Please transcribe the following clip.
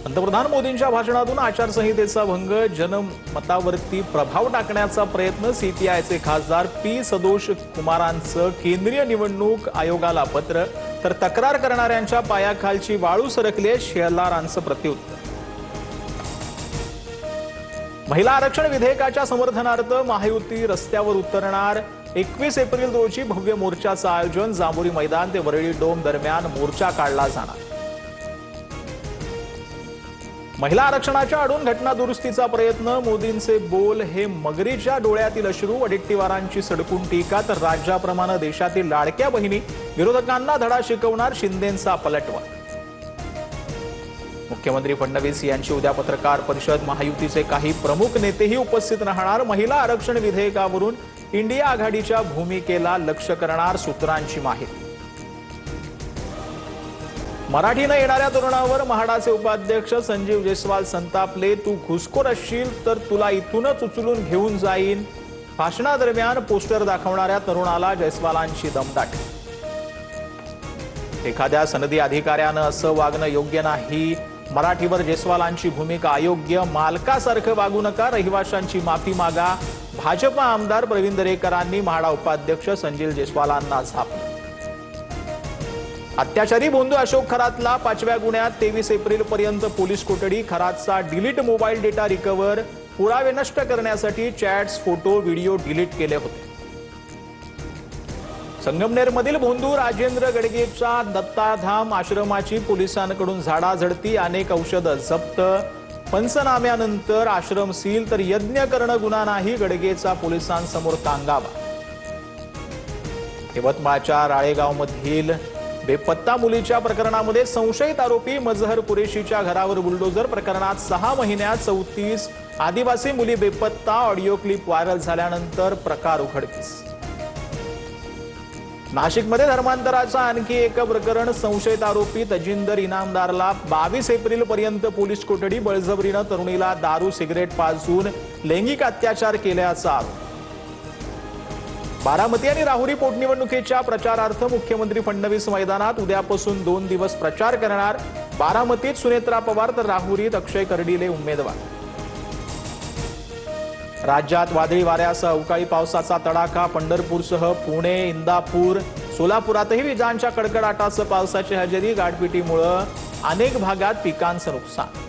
पंतप्रधान मोदींच्या भाषणातून आचारसंहितेचा भंग, जनमतावरती प्रभाव टाकण्याचा प्रयत्न, सीपीआयचे खासदार पी सदोष कुमारांचं केंद्रीय निवडणूक आयोगाला पत्र, तर तक्रार करणाऱ्यांच्या पायाखालची वाळू सरकले, शेलारांचं प्रत्युत्तर. महिला आरक्षण विधेयकाच्या समर्थनार्थ महायुती रस्त्यावर उतरणार. 21 एप्रिल रोजी भव्य मोर्चाचं आयोजन. जांभुरी मैदान ते वरळी डोम दरम्यान मोर्चा काढला जाणार. महिला आरक्षणाच्या आडून घटना दुरुस्तीचा प्रयत्न, मोदींचे बोल हे मगरीच्या डोळ्यातील अश्रू, वडेट्टीवारांची सडकून टीका, तर राज्याप्रमाणे देशातील लाडक्या बहिणी विरोधकांना धडा शिकवणार, शिंदेंचा पलटवार. मुख्यमंत्री फडणवीस यांची उद्या पत्रकार परिषद. महायुतीचे काही प्रमुख नेतेही उपस्थित राहणार. महिला आरक्षण विधेयकावरून इंडिया आघाडीच्या भूमिकेला लक्ष्य करणार, सूत्रांची माहिती. मराठी न येणाऱ्या तरुणावर म्हाडाचे उपाध्यक्ष संजीव जयस्वाल संतापले. तू घुसखोर असशील तर तुला इथूनच उचलून घेऊन जाईन. भाषणादरम्यान पोस्टर दाखवणाऱ्या तरुणाला जयस्वालांची दमदाटी. एखाद्या सनदी अधिकाऱ्यानं असं वागणं योग्य नाही. मराठीवर जयस्वालांची भूमिका अयोग्य. मालकासारखं वागू नका, रहिवाशांची माफी मागा. भाजपा आमदार प्रवीण दरेकरांनी म्हाडा उपाध्यक्ष संजीव जयस्वालांना झापलं. अत्याचारी भोंदू अशोक खरातला 5व्या गुन्ह्यात 23 एप्रिल पर्यंत पोलीस कोठडी. खरातचा डिलीट मोबाईल डेटा रिकव्हर. पुरावे नष्ट करण्यासाठी चॅट्स, फोटो, व्हिडिओ डिलीट केले होते. संगमनेरमधील भोंदू राजेंद्र गडगेच्या दत्ताधाम आश्रमाची पोलिसांकडून झाडाझडती. अनेक औषधं जप्त. पंचनाम्यानंतर आश्रम सील, तर यज्ञ करणं गुन्हा नाही, गडगेचा पोलिसांसमोर कांगावा. यवतमाळच्या राळेगावमधील बेपत्ता मुलीच्या प्रकरणामध्ये संशयित आरोपी मजहर कुरेशीच्या घरावर बुलडोजर. प्रकरणात 6 महिन्यात 34 आदिवासी मुली बेपत्ता. ऑडिओ क्लिप व्हायरल झाल्यानंतर प्रकार उघडकीस. नाशिकमध्ये धर्मांतराचा आणखी एक प्रकरण. संशयित आरोपी तजिंदर इनामदारला 22 एप्रिल पर्यंत पोलीस कोठडी. बळजबरीनं तरुणीला दारू सिगरेट पाजून लैंगिक अत्याचार केल्याचा आरोप. बारामती आणि राहुरी पोटनिवडणुकीच्या प्रचारार्थ मुख्यमंत्री फडणवीस मैदानात. उद्यापासून 2 दिवस प्रचार करणार. बारामतीत सुनेत्रा पवार, तर राहुरीत अक्षय कर्डिले उमेदवार. राज्यात वादळी वाऱ्यासह अवकाळी पावसाचा तडाखा. पंढरपूरसह पुणे, इंदापूर, सोलापुरातही विजांच्या कडकडाटासह पावसाची हजेरी. गारपिटीमुळे अनेक भागात पिकांचं नुकसान.